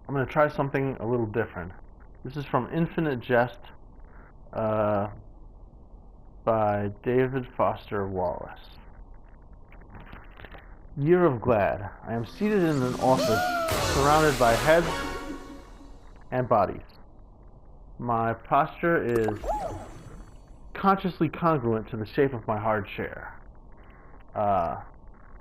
I'm going to try something a little different. This is from Infinite Jest by David Foster Wallace. Year of Glad. I am seated in an office surrounded by heads and bodies. My posture is consciously congruent to the shape of my hard chair.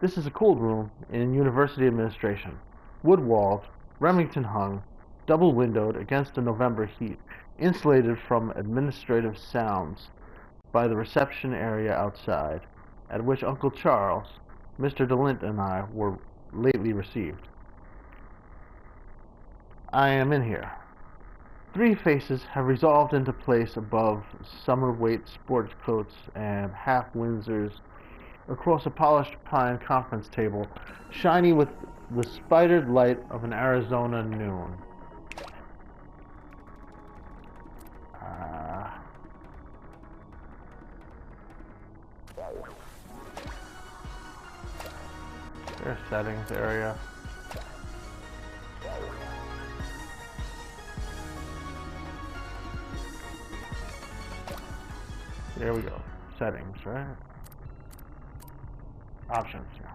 This is a cold room in university administration. Wood-walled, Remington-hung, double-windowed against the November heat, insulated from administrative sounds by the reception area outside, at which Uncle Charles, Mr. DeLint, and I were lately received. I am in here. 3 faces have resolved into place above summer-weight sports coats and half-Windsors across a polished pine conference table, shiny with the spidered light of an Arizona noon. There's settings area. There we go. Settings, right? Options, yeah.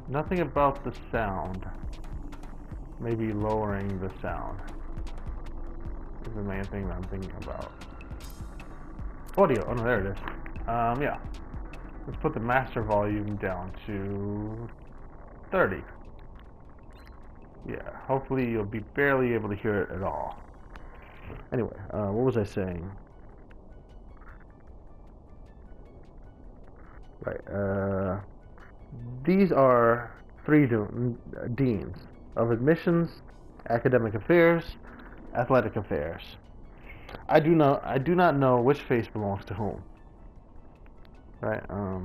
Nothing about the sound. Maybe lowering the sound is the main thing that I'm thinking about. Audio. Oh no, there it is. Yeah. Let's put the master volume down to 30. Yeah, hopefully you'll be barely able to hear it at all. Anyway, what was I saying? Right, these are 3 deans of admissions, academic affairs, athletic affairs. I do not know which face belongs to whom. Right, I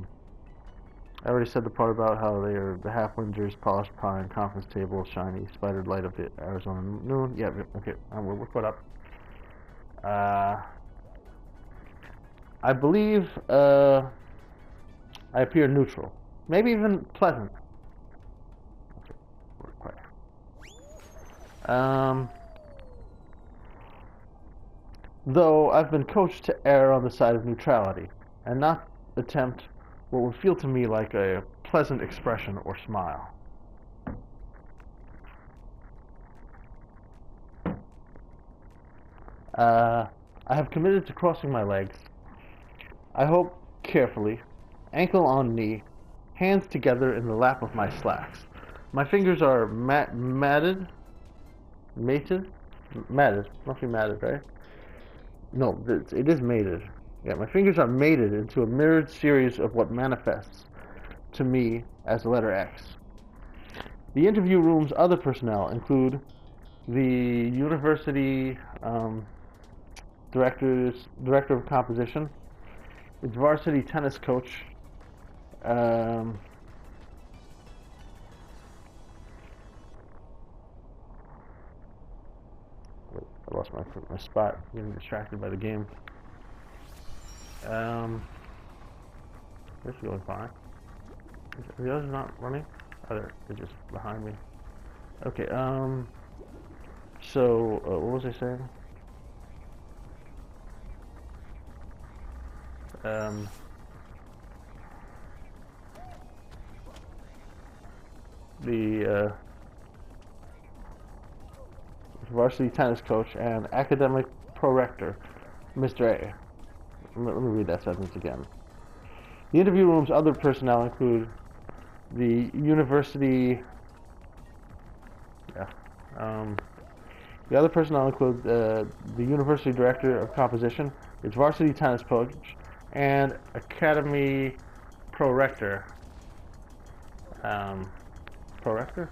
already said the part about how they are the half-Windsors, polished pine, conference table, shiny, spidered light of the Arizona noon. Yeah, okay, we're caught up. I believe I appear neutral, maybe even pleasant. Okay, we're quiet. Though I've been coached to err on the side of neutrality and not attempt what would feel to me like a pleasant expression or smile. I have committed to crossing my legs. I hope carefully, ankle on knee, hands together in the lap of my slacks. My fingers are mated, must be matted, right? No, it is mated. Yeah, my fingers are mated into a mirrored series of what manifests to me as the letter X. The interview room's other personnel include the university director of composition, its varsity tennis coach, I lost my spot, getting distracted by the game. This is going fine. Are the others not running? Oh, they're just behind me. Okay, so, what was I saying? The varsity tennis coach and academic prorector, Mr. A. Let me read that sentence again. The interview room's other personnel include the university. The other personnel include the university director of composition, its varsity tennis coach, and academy prorector. Prorector?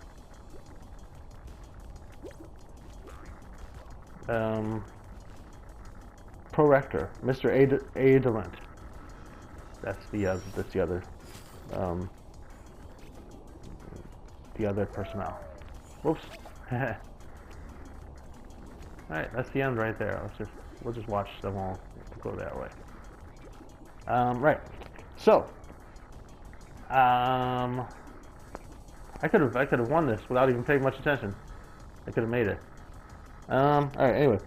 Prorector, Mr. A. DeLint. That's the other personnel. Whoops. Alright, that's the end right there. We'll just watch them all go that way. Right. So, I could have won this without even paying much attention. I could have made it. Alright, anyway.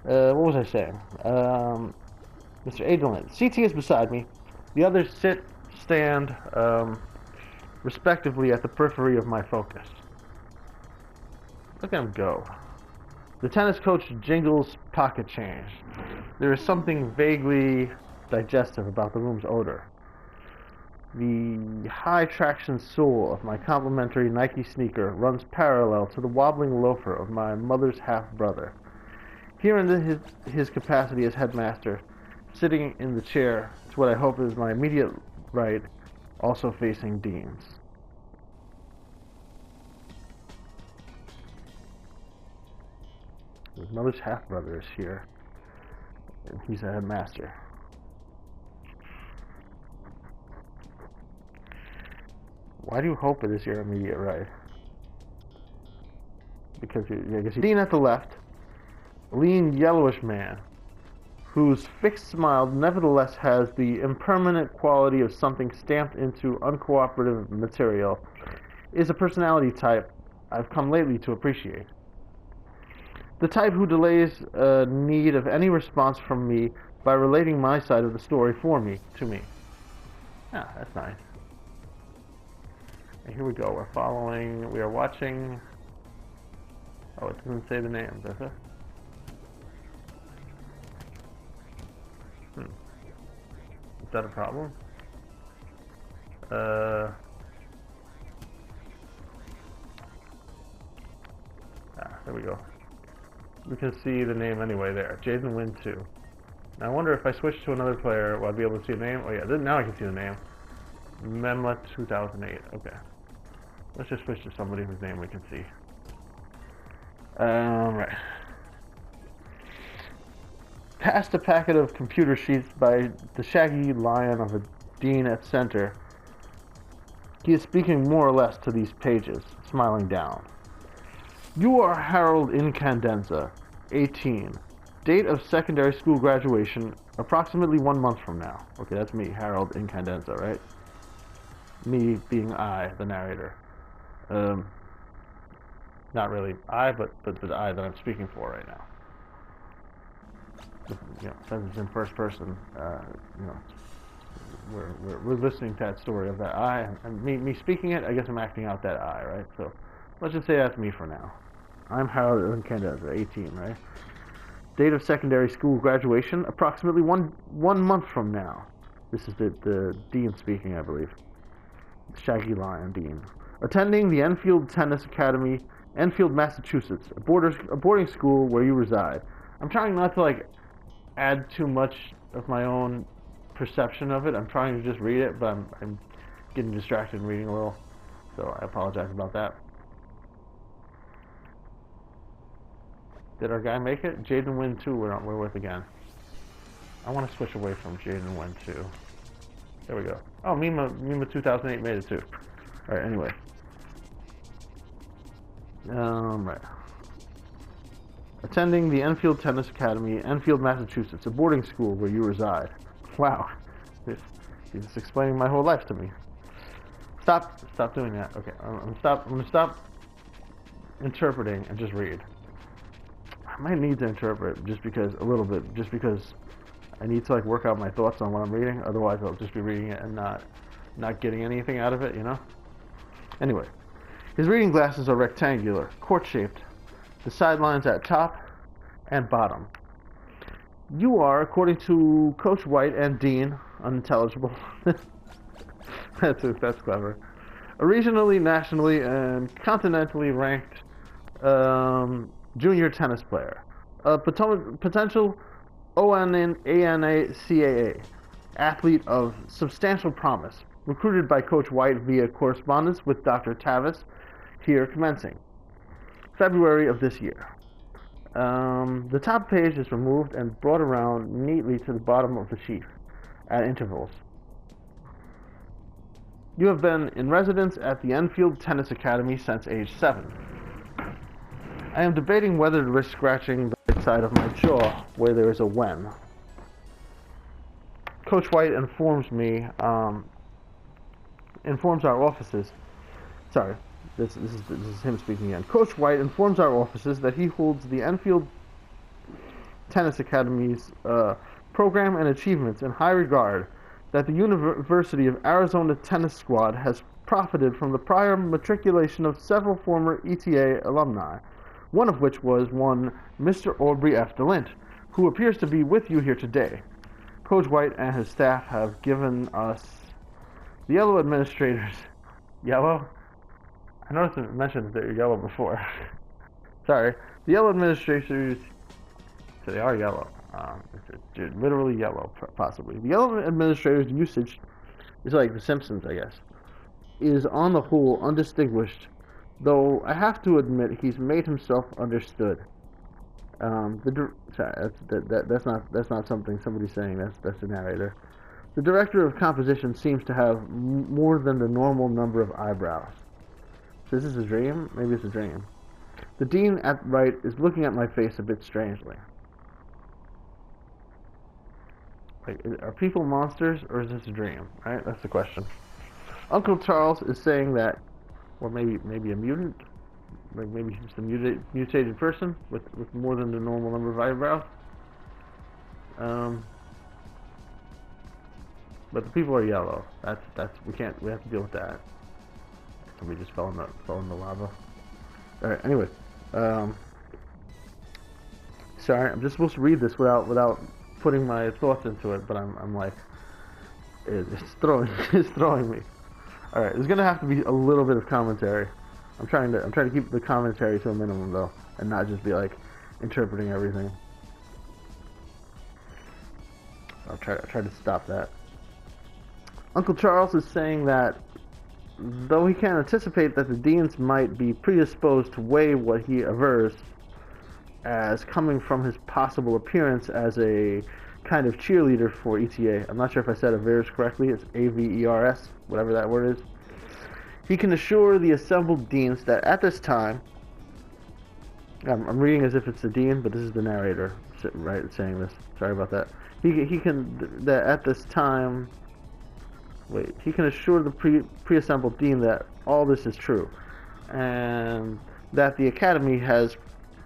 What was I saying? Mr. Adelin. CT is beside me. The others sit, stand, respectively at the periphery of my focus. Look at him go. The tennis coach jingles pocket change. There is something vaguely digestive about the room's odor. The high traction sole of my complimentary Nike sneaker runs parallel to the wobbling loafer of my mother's half-brother. Here in his capacity as headmaster, sitting in the chair to what I hope is my immediate right, also facing Dean's. His mother's half-brother is here, and he's a headmaster. Why do you hope it is your immediate right? Because I guess Dean at the left, a lean yellowish man, whose fixed smile nevertheless has the impermanent quality of something stamped into uncooperative material, is a personality type I've come lately to appreciate. The type who delays need of any response from me by relating my side of the story to me. Ah, that's nice. And here we go, we are watching, oh, it doesn't say the name, does it? Is that a problem? There we go. We can see the name anyway there. Jaden Win 2. Now I wonder if I switch to another player, will I be able to see the name? Oh yeah, now I can see the name. Memlet 2008. Okay. Let's just switch to somebody whose name we can see. Right. Past a packet of computer sheets by the shaggy lion of a dean at center, he is speaking more or less to these pages, smiling down. You are Harold Incandenza, 18. Date of secondary school graduation, approximately 1 month from now. Okay, that's me, Harold Incandenza, right? Me being I, the narrator. Not really I, but the I that I'm speaking for right now. You know, since it's in first person, you know, we're listening to that story of that I, and me speaking it. I guess I'm acting out that I, right? So let's just say that's me for now. I'm Harold Incandenza, 18, right? Date of secondary school graduation, approximately one month from now. This is the dean speaking, I believe. Shaggy Lion Dean. Attending the Enfield Tennis Academy, Enfield, Massachusetts, a boarding school where you reside. I'm trying not to like add too much of my own perception of it. I'm trying to just read it, but I'm getting distracted and reading a little, so I apologize about that. Did our guy make it? Jaden Win 2 we're with again. I want to switch away from Jaden Win 2. There we go. Oh, Mima 2008 made it too. Alright, anyway. Right. Attending the Enfield Tennis Academy, Enfield, Massachusetts, a boarding school where you reside. Wow. He's explaining my whole life to me. Stop doing that. Okay, I'm gonna stop interpreting and just read. I might need to interpret just because I need to like work out my thoughts on what I'm reading. Otherwise, I'll just be reading it and not getting anything out of it, you know? Anyway, his reading glasses are rectangular, quart-shaped. The sidelines at top and bottom. You are, according to Coach White and Dean, unintelligible. That's clever. A regionally, nationally, and continentally ranked junior tennis player. A potential ONANACAA athlete of substantial promise, recruited by Coach White via correspondence with Dr. Tavis, here commencing February of this year. The top page is removed and brought around neatly to the bottom of the sheet at intervals. You have been in residence at the Enfield Tennis Academy since age 7. I am debating whether to risk scratching the right side of my jaw where there is a wen. Coach White informs me informs our offices. Sorry, this is him speaking again. Coach White informs our offices that he holds the Enfield Tennis Academy's program and achievements in high regard, that the University of Arizona tennis squad has profited from the prior matriculation of several former ETA alumni, one of which was one Mr. Aubrey F. DeLint, who appears to be with you here today. Coach White and his staff have given us the yellow administrators. Yellow? I noticed it mentioned that they're yellow before. Sorry. The yellow administrators. So they are yellow. It's literally yellow, possibly. The yellow administrator's usage is like The Simpsons, I guess. Is on the whole undistinguished, though I have to admit he's made himself understood. Sorry, that's not something somebody's saying. That's the narrator. The director of composition seems to have more than the normal number of eyebrows. So is this a dream? Maybe it's a dream. The dean at right is looking at my face a bit strangely. Like, are people monsters, or is this a dream? Right? That's the question. Uncle Charles is saying that, or maybe a mutant, like maybe just a mutated person with more than the normal number of eyebrows. But the people are yellow. We have to deal with that. Somebody just fell in the lava. All right. Anyway, sorry, I'm just supposed to read this without putting my thoughts into it, but I'm like, it's throwing me. All right, there's gonna have to be a little bit of commentary. I'm trying to keep the commentary to a minimum though, and not just be like interpreting everything. I'll try to stop that. Uncle Charles is saying that though he can't anticipate that the deans might be predisposed to weigh what he avers as coming from his possible appearance as a kind of cheerleader for ETA. I'm not sure if I said avers correctly. It's A-V-E-R-S, whatever that word is. He can assure the assembled deans that at this time, I'm reading as if it's the dean, but this is the narrator saying this. Sorry about that. He can that at this time. Wait, he can assure the pre-assembled dean that all this is true, and that the academy has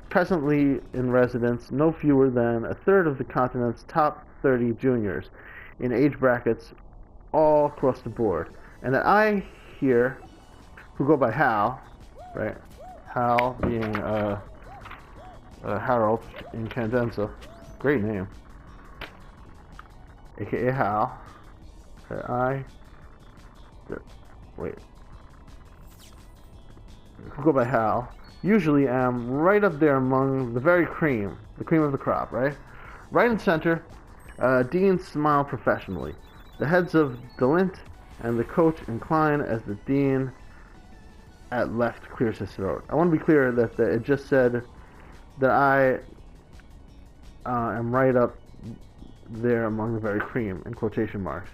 presently in residence no fewer than a third of the continent's top 30 juniors in age brackets all across the board, and that I here, who go by Hal, right? Hal being Harold in Candenza, great name, aka Hal. Who go by Hal, usually am right up there among the very cream, the cream of the crop, right? Right in center, deans smile professionally. The heads of DeLint and the coach incline as the dean at left clears his throat. I want to be clear that it just said that I am right up there among the very cream, in quotation marks.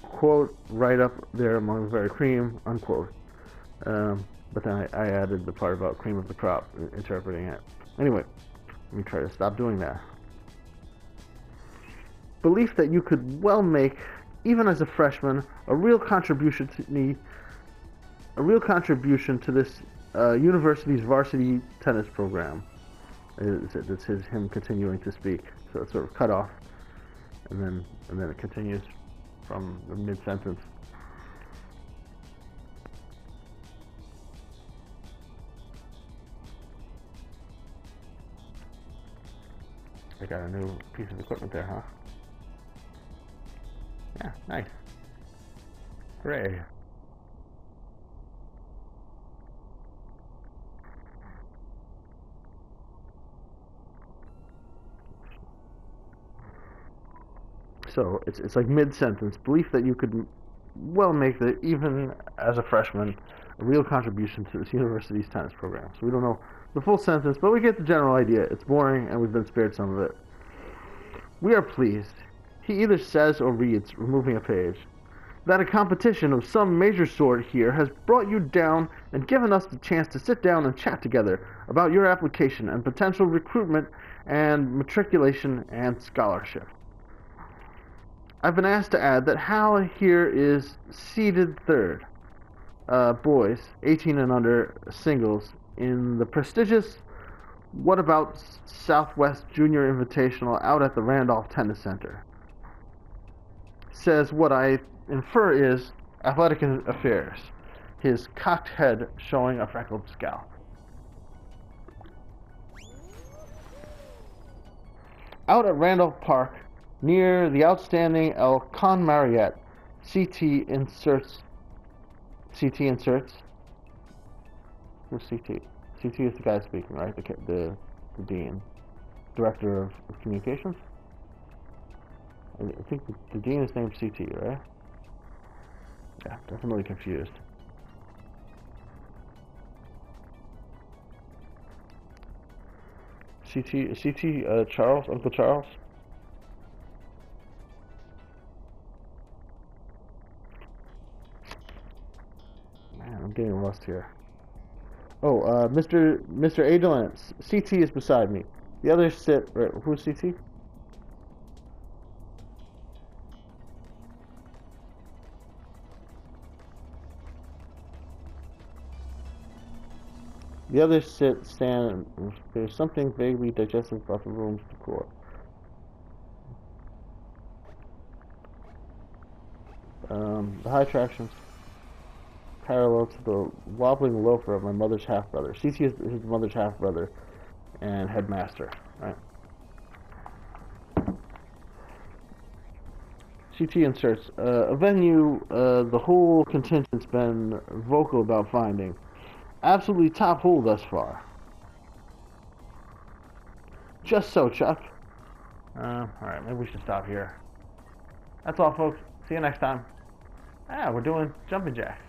Quote, right up there among the very cream, unquote. But then I added the part about cream of the crop, interpreting it. Anyway, let me try to stop doing that. Belief that you could well make, even as a freshman, a real contribution to this university's varsity tennis program. It's him continuing to speak, so it's sort of cut off, and then it continues from the mid-sentence. I got a new piece of equipment there, huh? Yeah, nice. Hooray. So it's like mid-sentence. Belief that you could well make that even as a freshman, a real contribution to this university's tennis program. So we don't know the full sentence, but we get the general idea. It's boring, and we've been spared some of it. We are pleased. He either says or reads, removing a page, that a competition of some major sort here has brought you down and given us the chance to sit down and chat together about your application and potential recruitment and matriculation and scholarship. I've been asked to add that Hal here is seeded third. Boys, 18 and under, singles, in the prestigious What About Southwest Junior Invitational out at the Randolph Tennis Center. Says what I infer is athletic affairs, his cocked head showing a freckled scalp. Out at Randolph Park, near the outstanding El Con Marriott, CT inserts. Who's CT? CT is the guy speaking, right? The dean, director of communications. I think the dean is named CT, right? Yeah, definitely confused. CT, Charles, Uncle Charles. Man, I'm getting lost here. Oh, Mr. Adelance, CT is beside me. The others sit. Right, who's CT? The others stand. There's something vaguely digestive about the room's decor. The high attractions parallel to the wobbling loafer of my mother's half-brother. CT is his mother's half-brother and headmaster, right? CT inserts. A venue the whole contingent's been vocal about finding. Absolutely top hole thus far. Just so, Chuck. Alright, maybe we should stop here. That's all, folks. See you next time. We're doing jumping jacks.